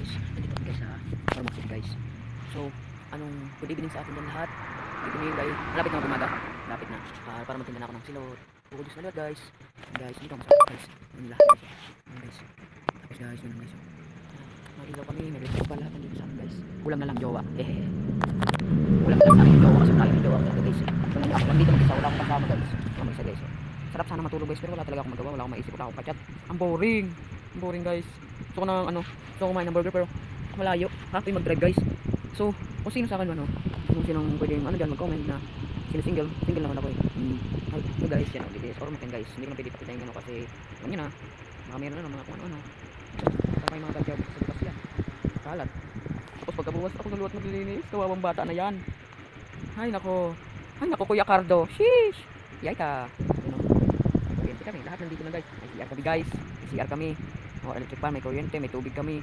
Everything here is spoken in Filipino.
guys, nandito kami guys sa Farmers City guys. So, good evening sa atin dyan lahat. Good evening guys, malapit na umaga. Malapit na, para magtinda na ako ng silot. Pugudus na lahat guys. Guys, dito ako sa guys. Yun lahat guys. Yun guys. Tapos guys, yun guys. May ilaw kami, may ilaw pa lahat nandito sa amin guys. Kulang na lang jowa. Kulang na lang sa akin jowa kasi tayo jowa guys. So, ako lang dito mag-isa, wala akong kasama guys. Wala mag-isa guys. Sarap sana matulog guys, pero wala talaga akong magawa, wala akong maisip, wala akong kachat. Ang boring. Ang boring guys. Gusto ko ng gusto ko kumain ng burger pero malayo. Happy mag-drive guys. So, kung sino sa akin kung sinong pwedeng dyan mag-comment na single naman ako eh. So guys, yan guys, or makin guys. Hindi ko na pwede pakitayin gano'n kasi alam nyo na, mga meron na mga kung ano. Saka yung mga gadget sa bukas yan. Kalat. Tapos pagkabuwas ako sa luwat maglilinis, kawawang bata na yan. Ay nako Kuya Cardo. Sheesh. Yay ka. Kuryente kami, lahat nandito na guys. May CR kami guys. May CR kami. Electric pan, may kuryente, may tubig kami.